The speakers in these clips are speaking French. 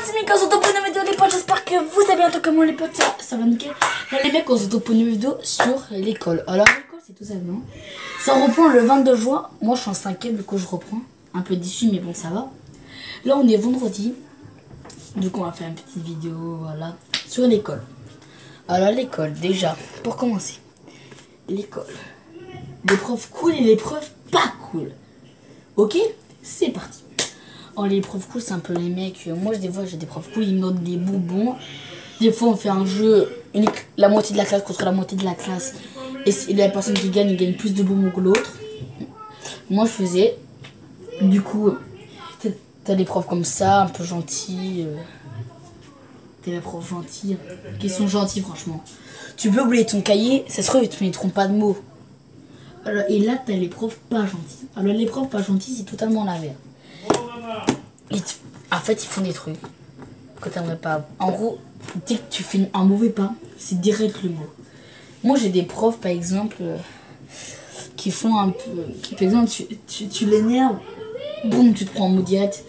c'est Mika, on se retrouve pour une vidéo les potes, j'espère que vous allez bien, tout comment les potes, ça va nickel. Là les mecs, on se retrouve pour une vidéo sur l'école. Alors l'école c'est tout ça, non? Ça reprend le 22 juin, moi je suis en 5ème du coup je reprends. Un peu déçu mais bon ça va. Là on est vendredi, du coup on va faire une petite vidéo, voilà, sur l'école. Alors l'école déjà, pour commencer, l'école. Les profs cool et les profs pas cool. Ok, c'est parti. Oh, les profs cool, c'est un peu les mecs. Moi, des fois, j'ai des profs cool, ils me donnent des bonbons. Des fois, on fait un jeu, la moitié de la classe contre la moitié de la classe. Et la personne qui gagne, il gagne plus de bonbons que l'autre. Moi, je faisais. Du coup, t'as des profs comme ça, un peu gentils. T'as des profs gentils, qui sont gentils, franchement. Tu peux oublier ton cahier, ça se trouve, ils te mettront pas de mots. Alors, et là, t'as les profs pas gentils. Alors, les profs pas gentils, c'est totalement l'inverse. En fait, ils font des trucs que t'aimerais pas. En gros, dès que tu fais un mauvais pas, c'est direct le mot. Moi, j'ai des profs, par exemple, qui font un peu. Qui, par exemple, tu l'énerves, boum, tu te prends en mot direct.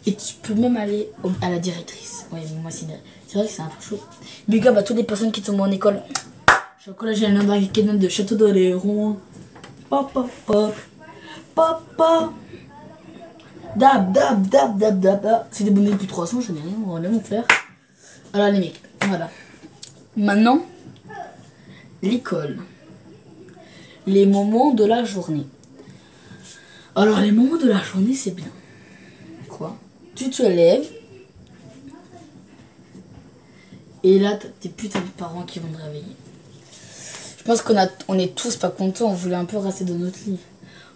Et tu peux même aller à la directrice. Ouais, mais moi, c'est vrai que c'est un peu chaud. Big up à toutes les personnes qui sont en école. Je suis au collège de Château d'Oléron. Papa, papa, papa. Dab, dab, dab, dab, dab, dab. C'est des bonnets depuis 300, je n'ai rien, on va mon faire. Alors les mecs, voilà. Maintenant, l'école. Les moments de la journée. Alors les moments de la journée, c'est bien. Quoi? Tu te lèves. Et là, t'as tes putains de parents qui vont te réveiller. Je pense on est tous pas contents, on voulait un peu rester dans notre lit.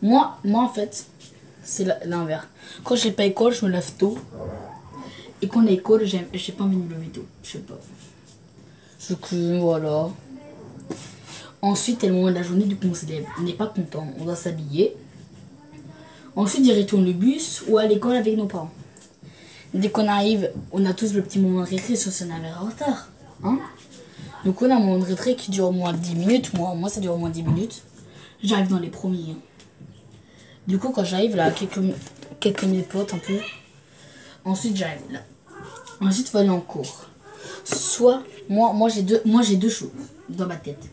Moi en fait, c'est l'inverse. Quand j'ai pas école, je me lève tôt. Et quand j'ai école, j'ai pas envie de me lever tôt. Je sais pas. Je que voilà. Ensuite, c'est le moment de la journée, du coup on se lève. On n'est pas content, on doit s'habiller. Ensuite, il retourne le bus ou à l'école avec nos parents. Dès qu'on arrive, on a tous le petit moment de récré, sauf si on avait en retard. Hein? Donc on a un moment de récré qui dure au moins 10 minutes. Moi ça dure au moins 10 minutes. J'arrive dans les premiers. Du coup, quand j'arrive là, quelques minutes potes un peu. Ensuite, j'arrive là. Ensuite, il faut aller en cours. Soit, moi j'ai deux choses dans ma tête.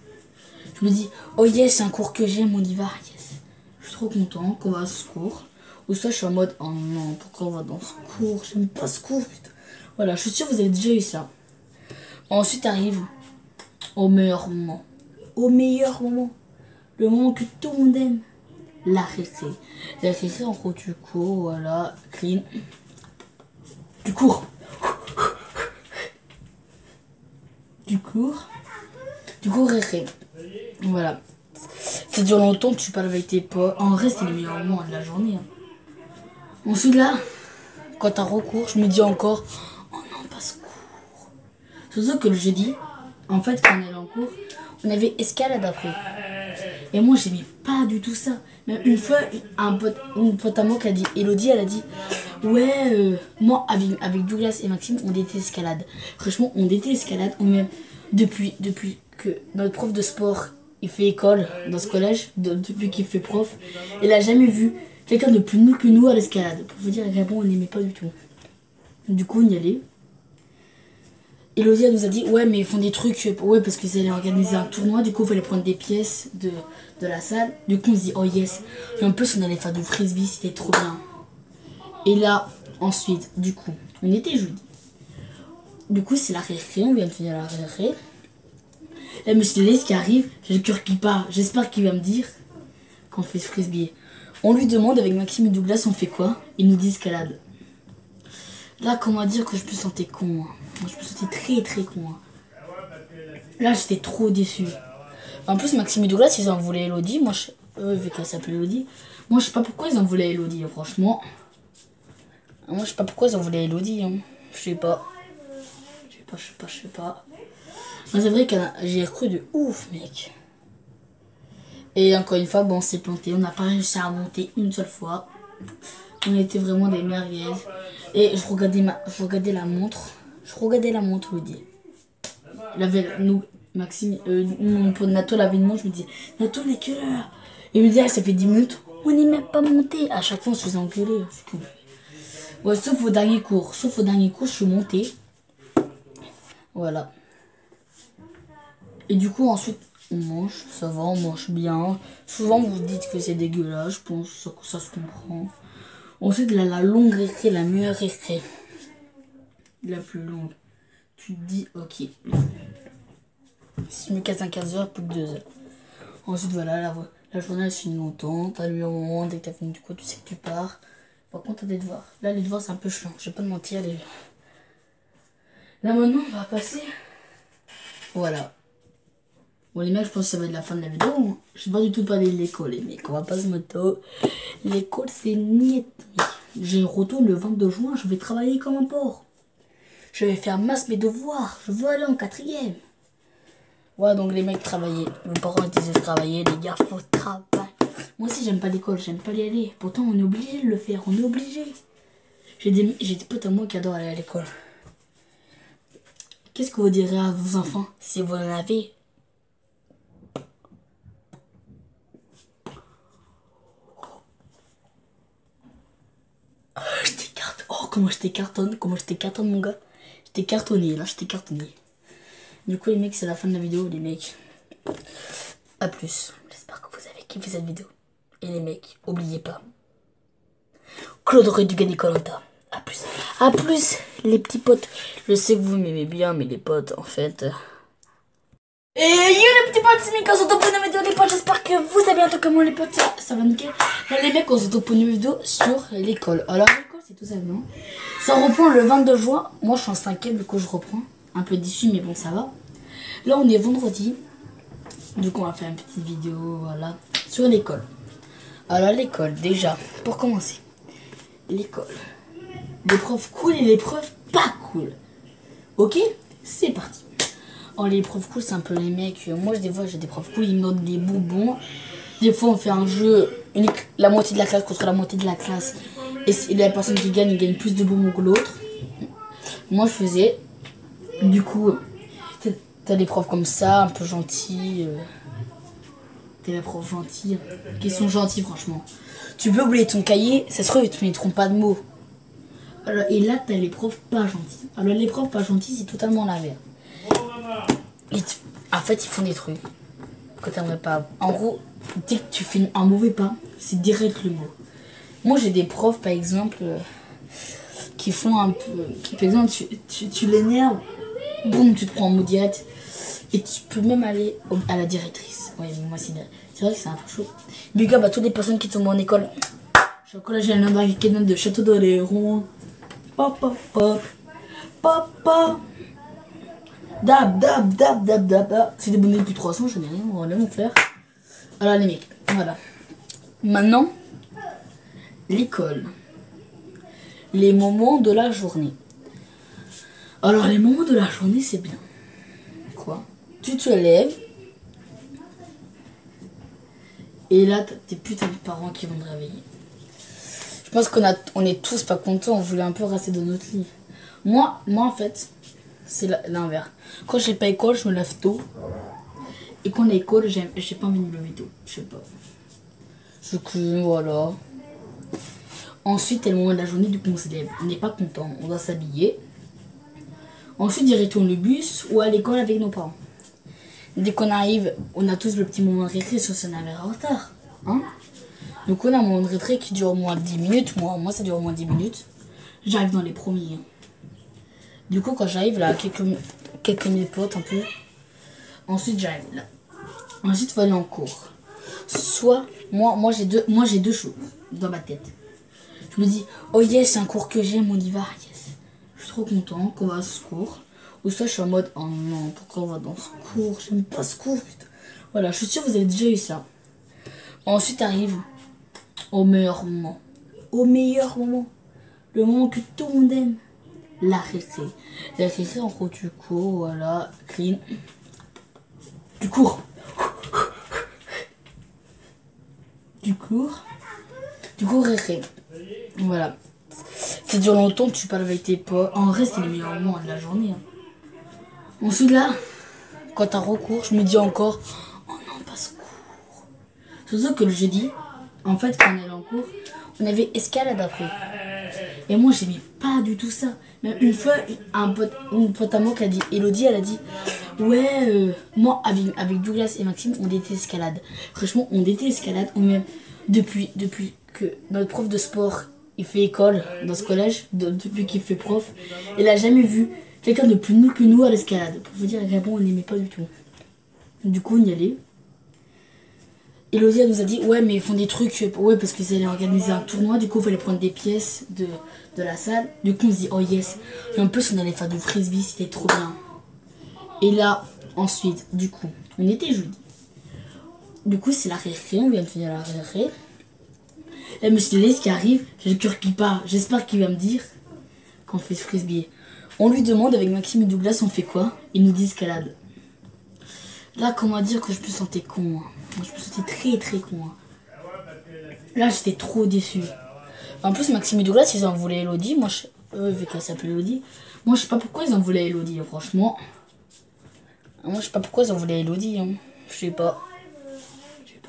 Je me dis, oh yes, c'est un cours que j'aime, on y va, yes. Je suis trop content qu'on va à ce cours. Ou soit, je suis en mode, oh non, pourquoi on va dans ce cours? J'aime pas ce cours, putain. Voilà, je suis sûre que vous avez déjà eu ça. Ensuite, arrive au meilleur moment. Au meilleur moment. Le moment que tout le monde aime. La récré. La récré, en gros, du cours, voilà, clean. Du cours. Du cours, récré. Voilà. Ça dure longtemps, tu parles avec tes potes. En vrai, c'est le meilleur moment de la journée. Hein. Ensuite, là, quand t'as recours, je me dis encore, oh non, pas ce cours. Surtout que le jeudi, en fait, quand on allait en cours, on avait escalade après. Et moi, j'aimais pas du tout ça. Même une fois, une pote à moi qui a dit, Elodie, elle a dit, ouais, moi, avec Douglas et Maxime, on déteste l'escalade. Franchement, on déteste l'escalade. Depuis que notre prof de sport, il fait école dans ce collège, depuis qu'il fait prof, il a jamais vu quelqu'un de plus nul que nous à l'escalade. Pour vous dire à quel point on n'aimait pas du tout. Du coup, on y allait. Elodie elle nous a dit, ouais, mais ils font des trucs, ouais, parce qu'ils allaient organiser un tournoi, du coup, il fallait prendre des pièces de la salle. Du coup, on se dit, oh yes. Et en plus, on allait faire du frisbee, c'était trop bien. Et là, ensuite, du coup, on était jeudi. Du coup, c'est la récré, on vient de finir la récré. Là, monsieur Laisse qui arrive, j'ai le cœur qui part. J'espère qu'il va me dire qu'on fait ce frisbee. On lui demande avec Maxime et Douglas, on fait quoi? Ils nous disent escalade. Là, comment dire que je me sentais con. Hein. Je me sentais très très con. Hein. Là, j'étais trop déçu. En plus, Maxime et Douglas, ils en voulaient Elodie. Moi, vu qu'elle s'appelle Elodie. Moi, je sais pas pourquoi ils en voulaient Elodie, franchement. Moi, je sais pas pourquoi ils en voulaient Elodie. Hein. Je sais pas. Je sais pas. Mais c'est vrai que j'ai cru de ouf, mec. Et encore une fois, bon, on s'est planté. On n'a pas réussi à monter une seule fois. On était vraiment des merguez. Et je regardais la montre. Elodie. Maxime, mon pote Nato l'avait une montre. Je me disais, Nato, il est quelle heure? Il me disait, ça fait 10 minutes. On n'est même pas monté. À chaque fois, on se faisait engueuler. Ouais, sauf au dernier cours. Sauf au dernier cours, je suis montée. Voilà. Et du coup, ensuite, on mange. Ça va, on mange bien. Souvent, vous dites que c'est dégueulasse. Je pense que ça se comprend. Ensuite, la longue récré, la meilleure récré. La plus longue. Tu te dis, ok. Si je me casse un 15 heures, plus de 2 heures. Ensuite, voilà, la journée elle se finit longtemps. T'as lu un moment, dès que t'as fini du coup, tu sais que tu pars. Par contre, t'as des devoirs. Là, les devoirs, c'est un peu chiant. Je vais pas te mentir. Là, maintenant, on va passer. Voilà. Bon, les mecs, je pense que ça va être la fin de la vidéo. Je sais pas du tout parler de l'école, les mecs. On va pas se moto. L'école, c'est niet. J'ai retourne le 22 juin. Je vais travailler comme un porc. Je vais faire masse mes devoirs. Je veux aller en 4e. Ouais, donc les mecs travaillaient. Mes parents disaient travailler. Les gars, faut travailler. Moi aussi, j'aime pas l'école. J'aime pas y aller. Pourtant, on est obligé de le faire. On est obligé. J'ai des potes à moi qui adorent aller à l'école. Qu'est-ce que vous direz à vos enfants si vous en avez? Je t'écarte. Oh, comment je t'écartonne. Comment je t'écartonne, mon gars. Je t'ai cartonné. Là, je t'ai cartonné. Du coup, les mecs, c'est la fin de la vidéo, les mecs. A plus. J'espère que vous avez kiffé cette vidéo. Et les mecs, oubliez pas. Claude aurait dû gagner Koh-Lanta. A plus. A plus, les petits potes. Je sais que vous m'aimez bien, mais les potes, en fait. Et yo les petits potes, c'est Mika, on se retrouve pour une vidéo les potes. J'espère que vous allez bien, tout comme moi les potes, ça va nickel. Là les mecs, on se retrouve pour une vidéo sur l'école. Alors l'école c'est tout ça, non? Ça reprend le 22 juin. Moi je suis en 5e, du coup je reprends. Un peu déçu, mais bon ça va. Là on est vendredi. Du coup on va faire une petite vidéo, voilà, sur l'école. Alors l'école, déjà, pour commencer. L'école. Les profs cool et les profs pas cool. Ok? C'est parti. Oh, les profs cool, c'est un peu les mecs. Moi, des fois, j'ai des profs cool, ils me donnent des bonbons. Des fois, on fait un jeu, la moitié de la classe contre la moitié de la classe. Et la personne qui gagne, il gagne plus de bonbons que l'autre. Moi, je faisais. Du coup, t'as des profs comme ça, un peu gentils. T'as des profs gentils, qui sont gentils, franchement. Tu peux oublier ton cahier, ça se trouve, ils te mettront pas de mots. Alors, et là, t'as les profs pas gentils. Alors, les profs pas gentils, c'est totalement l'inverse. En fait, ils font des trucs que t'aimerais pas. En gros, dès que tu fais un mauvais pas, c'est direct le mot. Moi, j'ai des profs, par exemple, qui font un peu... par exemple, tu l'énerves, boum, tu te prends un mot direct. Et tu peux même aller à la directrice. Ouais, mais moi, c'est vrai que c'est un peu chaud. Big up à toutes les personnes qui tombent en école. Je suis au collège de Château d'Oléron. Papa, papa, papa. Dab. C'est des bonnets depuis 300, j'en ai rien, on va mon frère. Alors les mecs, voilà. Maintenant, l'école. Les moments de la journée. Alors les moments de la journée, c'est bien. Quoi? Tu te lèves. Et là, t'as tes putains de parents qui vont te réveiller. Je pense on est tous pas contents, on voulait un peu rester dans notre lit. Moi en fait, c'est l'inverse. Quand j'ai pas école, je me lève tôt. Et quand on est école, j'ai pas envie de me lever tôt. Je sais pas. Du coup, voilà. Ensuite, c'est le moment de la journée, du coup, on se lève. On n'est pas content, on doit s'habiller. Ensuite, direction le bus ou à l'école avec nos parents. Dès qu'on arrive, on a tous le petit moment de récré, sauf si on avait en retard. Hein? Donc, on a un moment de récré qui dure au moins 10 minutes. Moi, ça dure au moins 10 minutes. J'arrive dans les premiers. Du coup, quand j'arrive là, quelques mes potes un peu. Ensuite, j'arrive là. Ensuite, il faut aller en cours. Soit, moi j'ai deux choses dans ma tête. Je me dis, oh yes, c'est un cours que j'aime, on y va, yes. Je suis trop content qu'on va à ce cours. Ou soit je suis en mode, oh non, pourquoi on va dans ce cours? J'aime pas ce cours, putain. Voilà, je suis sûre que vous avez déjà eu ça. Ensuite arrive au meilleur moment. Au meilleur moment. Le moment que tout le monde aime. La récré. La récré, en gros, du cours, voilà, clean. Du cours. Du cours récré. Voilà. Ça dure longtemps, tu parles avec tes potes. En vrai, c'est le meilleur moment de la journée. Hein. Ensuite, là, quand t'as recours, je me dis encore, oh non, pas ce cours. Surtout que le jeudi, en fait, quand on est en cours, on avait escalade après. Et moi, j'aimais pas du tout ça. Même une fois, une pote à moi qui a dit, Elodie, elle a dit, ouais, moi, avec Douglas et Maxime, on déteste l'escalade. Franchement, on déteste l'escalade. Même depuis que notre prof de sport, il fait école dans ce collège, depuis qu'il fait prof, il a jamais vu quelqu'un de plus nul que nous à l'escalade. Pour vous dire à quel point on n'aimait pas du tout. Du coup, on y allait. Elodie nous a dit, ouais, mais ils font des trucs, ouais, parce qu'ils allaient organiser un tournoi, du coup, il fallait prendre des pièces de la salle. Du coup, on se dit, oh yes. Et en plus, on allait faire du frisbee, c'était trop bien. Et là, ensuite, du coup, on était jeudi. Du coup, c'est la récré, on vient de finir la récré. Là, monsieur Laisse qui arrive, j'ai le cœur qui part. J'espère qu'il va me dire qu'on fait ce frisbee. On lui demande, avec Maxime et Douglas, on fait quoi? Ils nous disent escalade. Là, comment dire que je me sentais con, hein. Je me sentais très très con, hein. Là, j'étais trop déçu. En plus, Maxime et Douglas, ils en voulaient Elodie. Moi, vu qu'elle s'appelle Elodie. Moi, je sais pas pourquoi ils en voulaient Elodie, franchement. Moi, je sais pas pourquoi ils en voulaient Elodie, hein. Je sais pas.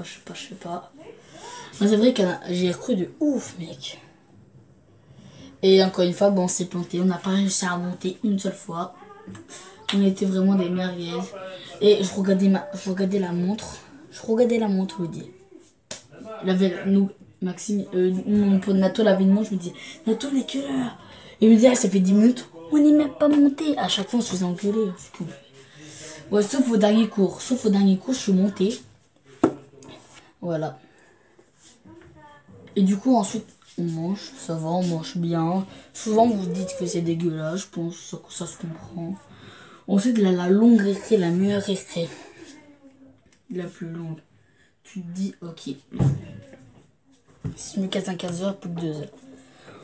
Je sais pas. Mais c'est vrai que j'ai cru de ouf, mec. Et encore une fois, bon, on s'est planté. On n'a pas réussi à monter une seule fois. On était vraiment des merguez. Et je regardais la montre. Je dis. Nous, Maxime, mon pote Nato l'avait une montre. Je me dis, Nato, il est quelle heure? Il me dit, ah, ça fait 10 minutes. On n'est même pas monté. À chaque fois, on se faisait engueuler. Ouais, sauf au dernier cours. Je suis montée. Voilà. Et du coup, ensuite, on mange. Ça va, on mange bien. Souvent, vous vous dites que c'est dégueulasse. Je pense que ça se comprend. Ensuite, là, la longue récré, la meilleure récré. La plus longue. Tu te dis, ok. Si je me casse un 15 heures, plus que 2 heures.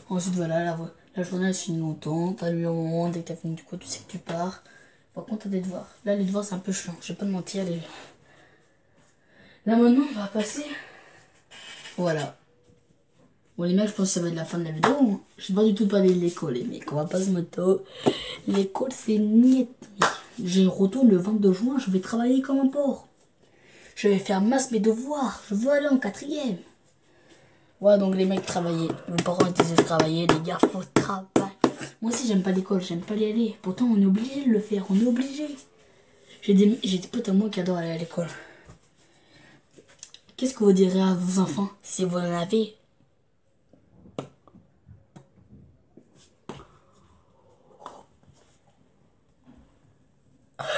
Ensuite, voilà, la journée, elle se finit longtemps. T'as lu un moment, dès que t'as fini du coup, tu sais que tu pars. Par contre, t'as des devoirs. Là, les devoirs, c'est un peu chiant. Je vais pas te mentir. Là, maintenant, on va passer. Voilà. Bon, les mecs, je pense que ça va être la fin de la vidéo. Je sais pas du tout parler de l'école, les mecs. On va pas se moto. L'école, c'est niet. J'ai retour le 22 juin. Je vais travailler comme un porc. Je vais faire masse mes devoirs. Je veux aller en 4e. Ouais, donc les mecs travaillaient. Mes parents étaient de travailler. Les gars, faut travailler. Moi aussi, j'aime pas l'école. J'aime pas y aller. Pourtant, on est obligé de le faire. On est obligé. J'ai des potes à moi qui adorent aller à l'école. Qu'est-ce que vous direz à vos enfants si vous en avez?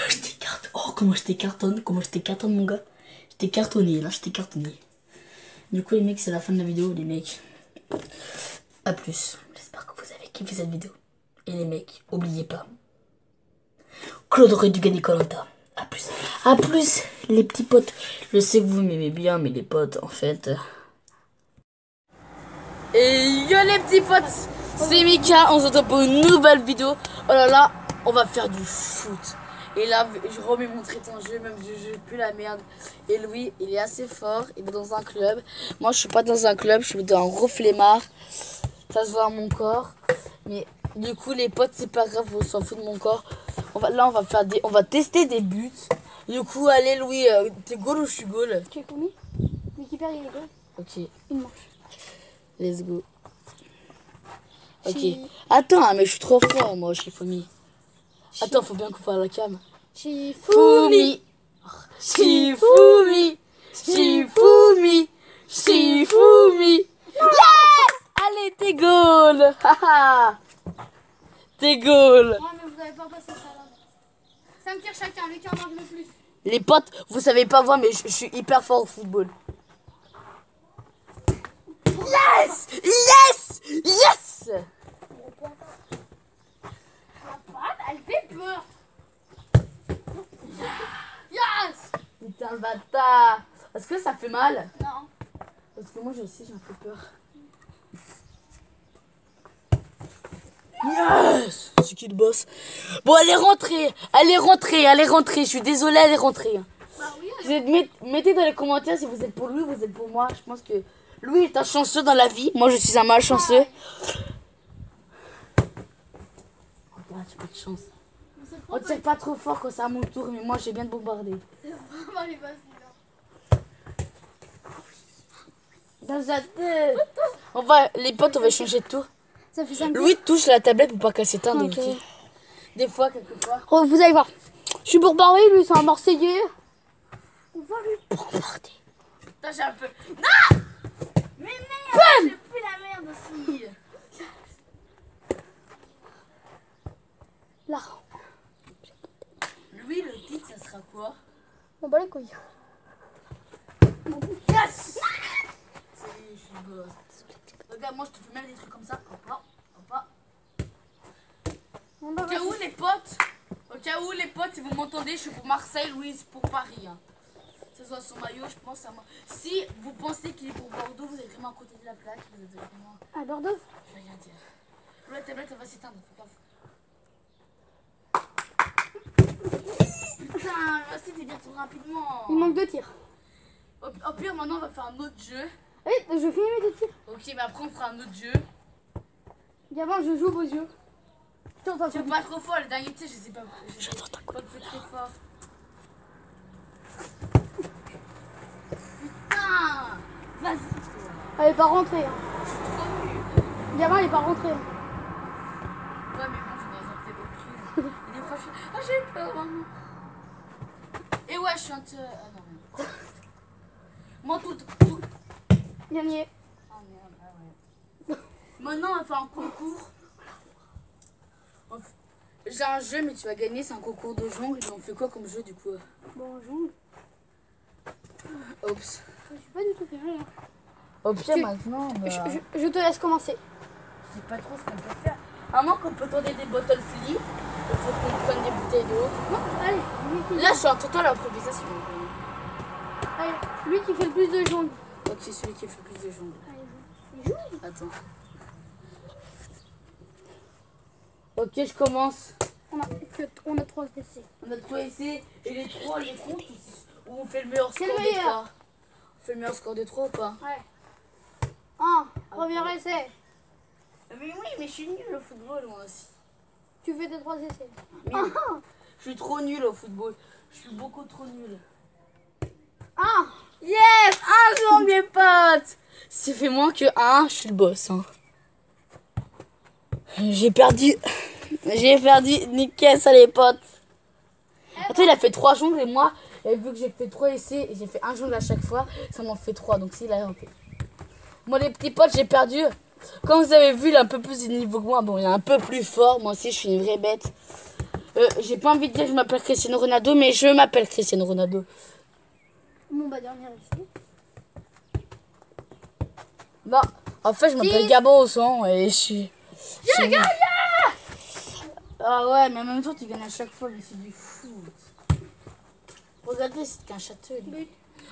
Je t'écarte. Oh, comment je t'écartonne. Mon gars. Je t'ai cartonné, là, je t'ai cartonné. Du coup, les mecs, c'est la fin de la vidéo, les mecs. A plus. J'espère que vous avez kiffé cette vidéo. Et les mecs, oubliez pas. Claude aurait dû gagner Koh-Lanta. A plus. A plus, les petits potes. Je sais que vous m'aimez bien, mais les potes, en fait. Et yo les petits potes, c'est Mika. On se retrouve pour une nouvelle vidéo. Oh là là, on va faire du foot. Et là, je remets mon trait en jeu, même si je joue plus la merde. Et Louis, il est assez fort, il est dans un club. Moi, je suis pas dans un club, je suis dans un gros flemmard. Ça se voit à mon corps. Mais du coup, les potes, c'est pas grave, on s'en fout de mon corps. On va tester des buts. Du coup, allez Louis, t'es goal ou je suis goal? Tu es commis? L'équipeur, il est goal. Ok. Une manche. Let's go. Ok. Attends, mais je suis trop fort, moi, chez Fumi. Attends, faut bien qu'on fasse la cam. Shifumi. Shifumi. Shifumi. Shifumi. Yes! Allez, t'es goal. T'es goal. Non, mais vous n'avez pas passé ça là. 5 tirs chacun, lequel en marque le plus? Les potes, vous savez pas voir, mais je suis hyper fort au football. Yes! Yes! Yes! La patte, elle fait peur. Yes! Putain, le bâtard. Est-ce que ça fait mal? Non. Parce que moi, je sais, j'ai un peu peur. Yes! C'est qui le boss? Bon, elle est rentrée. Je suis désolée, elle est rentrée. Bah oui, Mettez dans les commentaires si vous êtes pour lui ou vous êtes pour moi. Je pense que lui est un chanceux dans la vie. Moi, je suis un malchanceux. Regarde, j'ai pas de chance. On tire pas trop fort quand c'est à mon tour, mais moi, j'ai bien de bombarder. c'est vraiment les bases. Dans la tête. Les potes, on va changer de tour. Ça fait 5 Louis touche la tablette pour pas qu'elle s'éteigne. Ok. Des fois, quelquefois. Oh, vous allez voir. Je suis pour Paris, lui, c'est un Marseillais. On va lui bombarder. Putain, j'ai un peu. Non! Mais merde! J'ai plus la merde aussi. Là. Louis, le titre, ça sera quoi? On bat les couilles. Yes! Je suis gosse. Regarde, moi, je te fais même des trucs comme ça. Hop là, hop là. On Au va cas où les potes, si vous m'entendez, je suis pour Marseille, Louise pour Paris. Hein. Que ce soit son maillot, je pense à moi. Si vous pensez qu'il est pour Bordeaux, vous êtes vraiment à côté de la plaque. Vous êtes vraiment. à Bordeaux. Je vais rien dire. La tablette, elle va s'éteindre. Fais gaffe. Putain, vas-y, fais bien tout rapidement. Il manque 2 tirs. Au pire, maintenant, on va faire un autre jeu. Allez, je finis mes 2 tirs. Ok, mais après, on fera un autre jeu. Gamin, je joue vos yeux. Putain, C'est pas trop fort, le dernier, tu sais, je sais pas. J'attends ta Pas que c'est très fort. Putain! Vas-y! Elle est pas rentrée. Hein. Je suis trop nul. Gamin, elle est pas rentrée. Hein. Ouais, mais bon, je suis dans un fait aucune. Et des fois, je suis. Ah, j'ai peur, maman! Et ouais, je suis un peu. Ah non, mais. Moi, tout. Gagné. Ah merde, ah ouais. Maintenant, on va faire un concours. J'ai un jeu, mais tu vas gagner, c'est un concours de jongle. Et on fait quoi comme jeu du coup? Bonjour. Oups. Je suis pas du tout ferré. Hein. Au pire, maintenant, bah, Je te laisse commencer. je sais pas trop ce qu'on peut faire. À moins qu'on peut tourner des bottles flip, il faut qu'on prenne des bouteilles d'eau. Non, allez, lui Là, je suis en totale improvisation. allez, lui qui fait le plus de jongles. Ok, celui qui fait plus de jongle. Allez, il joue. Attends. Ok, je commence. On a 3 essais. On a 3 essais et les 3 les comptes où on fait le meilleur C'est score le des meilleur. 3. On fait le meilleur score des 3 ou pas? Ouais. 1, premier essai. Mais oui, mais je suis nulle au football moi aussi. Tu fais tes 3 essais. Mais je suis trop nulle au football. Je suis beaucoup trop nulle. 1. Yes! Un jongle mes potes! Si fait moins que 1, je suis le boss. Hein. J'ai perdu. J'ai perdu. Nickel ça les potes. Attends, il a fait 3 jongles et moi, et vu que j'ai fait 3 essais et j'ai fait un jongle à chaque fois, ça m'en fait 3. Donc s'il a un peu. Moi les petits potes, j'ai perdu. Comme vous avez vu, il est un peu plus de niveau que moi. Bon, il est un peu plus fort. Moi aussi, je suis une vraie bête. J'ai pas envie de dire que je m'appelle Cristiano Ronaldo, mais je m'appelle Cristiano Ronaldo. Bon, bah, dernier essai. Non, en fait, je m'appelle Gabon au sang et je suis. Ah ouais, mais en même temps, tu gagnes à chaque fois, mais c'est du foot. Regardez, c'est qu'un château.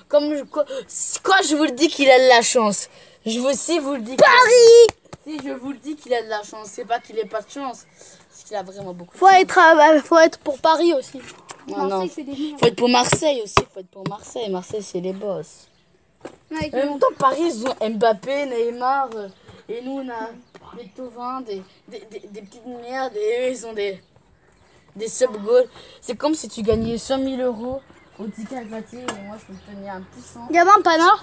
Quand je vous le dis qu'il a de la chance, si vous le dis. Paris! Si je vous le dis qu'il a de la chance, c'est pas qu'il ait pas de chance, c'est qu'il a vraiment beaucoup de chance. Faut être pour Paris aussi. Non, non. Marseille, c'est des millions. Faut être pour Marseille aussi, faut être pour Marseille. Marseille, c'est les boss. Ouais, En même temps, Paris, ils ont Mbappé, Neymar, et nous, on a des Tovin, des petites merdes, et eux, ils ont des sub-goals. C'est comme si tu gagnais 100 000 euros au ticket gratuit, et moi, je peux te tenir un petit 100. Gamin, Pana.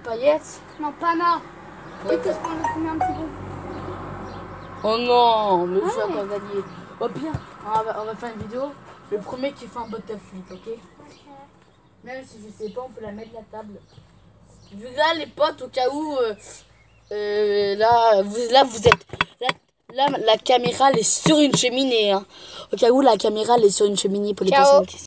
Paillettes. Non, Pana. Ouais, Qu'est-ce qu'on a fumé un petit peu? oh non, mais je vais encore gagner. Au pire, on va faire une vidéo. Le premier qui fait un bottle flip, ok? Même si je sais pas, on peut la mettre la table. Vu là, les potes, au cas où, là, vous êtes. Là, la caméra, elle est sur une cheminée. Hein. Au cas où, la caméra, elle est sur une cheminée pour les personnes qui